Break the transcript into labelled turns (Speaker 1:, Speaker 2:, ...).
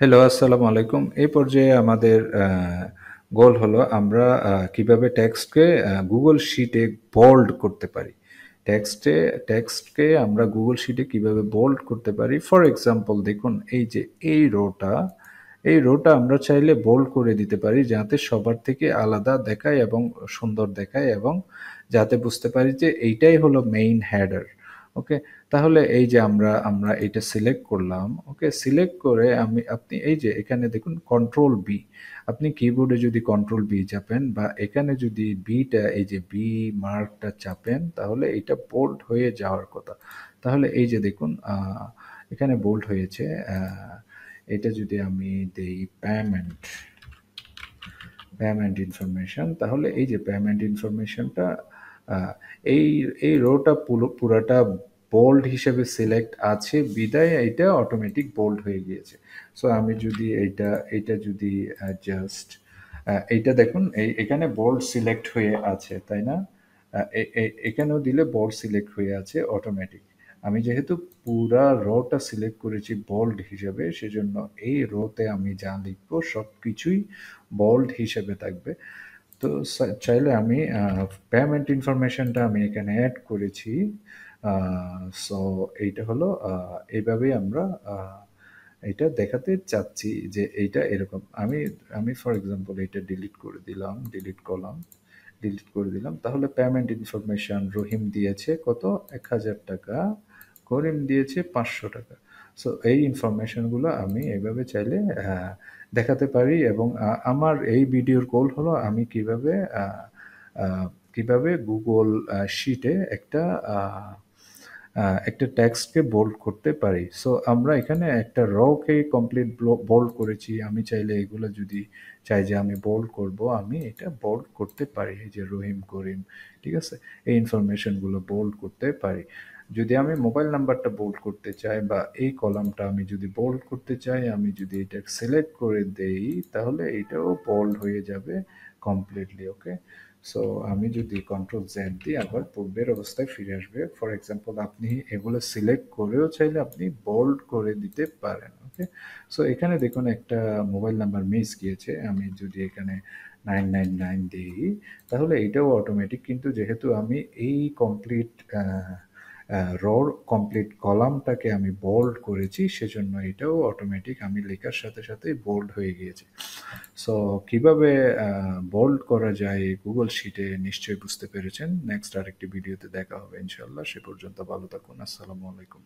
Speaker 1: Hello, আসসালামু আলাইকুম। এই পর্যায়ে আমাদের গোল হলো আমরা কিভাবে টেক্সটকে Google শিটে বোল্ড করতে পারি। টেক্সটকে আমরা Google শিটে কিভাবে বোল্ড করতে পারি। ফর এক্সাম্পল দেখুন এই যে এই রোটা, এই রোটা আমরা চাইলে বোল্ড করে দিতে পারি যাতে সবার থেকে আলাদা দেখায় এবং সুন্দর দেখায় এবং যাতে বুঝতে পারি যে এইটাই হলো মেইন হেডার। ওকে? তাহলে এই যে আমরা আমরা এটা সিলেক্ট করলাম। ওকে? সিলেক্ট করে আপনি এই যে এখানে দেখুন কন্ট্রোল বি। আপনি কিবোর্ডে যদি কন্ট্রোল বি চাপেন বা এখানে যদি বিটা এই যে বি মার্কটা চাপেন তাহলে এটা বোল্ড হয়ে যাওয়ার কথা। তাহলে এই যে দেখুন এখানে বোল্ড হয়েছে। এটা যদি আমি দেই পেমেন্ট ইনফরমেশন, তাহলে এই যে পেমেন্ট ইনফরমেশনটা এই এই রোটা পুরাটা বোল্ড হিসেবে সিলেক্ট আছে বিদায় এটা অটোমেটিক বোল্ড হয়ে গিয়েছে। সো আমি যদি এইটা যদি জাস্ট এইটা দেখুন এখানে বোল্ড সিলেক্ট হয়ে আছে, তাই না? এখানেও দিলে বোল্ড সিলেক্ট হয়ে আছে অটোমেটিক। আমি যেহেতু পুরা রোটা সিলেক্ট করেছি বোল্ড হিসেবে, সেজন্য এই রোতে আমি যা লিখবো সব কিছুই বোল্ড হিসেবে থাকবে। তো চাইলে আমি পেমেন্ট ইনফরমেশনটা আমি এখানে অ্যাড করেছি। সো এইটা হলো এইভাবেই আমরা এটা দেখাতে চাচ্ছি যে এইটা এরকম। আমি আমি ফর এক্সাম্পল এটা ডিলিট করে দিলাম, ডিলিট করে দিলাম। তাহলে পেমেন্ট ইনফরমেশন রহিম দিয়েছে কত? ১,০০০ টাকা। করিম দিয়েছে ৫০০ টাকা। সো এই ইনফরমেশনগুলো আমি এভাবে চাইলে দেখাতে পারি এবং আমার এই ভিডিওর গোল হলো আমি কিভাবে কিভাবে গুগল শিটে একটা টেক্সটকে বোল্ড করতে পারি। সো আমরা এখানে একটা রকে কমপ্লিট বোল্ড করেছি। আমি চাইলে এগুলো যদি চাই যে আমি বোল্ড করব, আমি এটা বোল্ড করতে পারি। এই যে রহিম, করিম, ঠিক আছে? এই ইনফরমেশনগুলো বোল্ড করতে পারি। যদি আমি মোবাইল নাম্বারটা বোল্ড করতে চাই বা এই কলামটা আমি যদি বোল্ড করতে চাই, আমি যদি এটা সিলেক্ট করে দেই তাহলে এটাও বোল্ড হয়ে যাবে কমপ্লিটলি। ওকে? সো আমি যদি কন্ট্রোল জেড দিই আবার পূর্বের অবস্থায় ফিরে আসবে। ফর এক্সাম্পল আপনি এগুলো সিলেক্ট করেও চাইলে আপনি বোল্ড করে দিতে পারেন। ওকে? সো এখানে দেখুন একটা মোবাইল নাম্বার মিস গিয়েছে। আমি যদি এখানে 999 দিই তাহলে এটাও অটোমেটিক, কিন্তু যেহেতু আমি এই কমপ্লিট রোর কমপ্লিট কলামটাকে আমি বোল্ড করেছি সেজন্য এটাও অটোমেটিক আমি লেখার সাথে সাথে বোল্ড হয়ে গিয়েছে। সো কিভাবে বোল্ড করা যায় গুগল শিটে নিশ্চয়ই বুঝতে পেরেছেন। নেক্সট আরেকটি ভিডিওতে দেখা হবে ইনশাল্লাহ। সে পর্যন্ত ভালো থাকুন। আসসালামু আলাইকুম।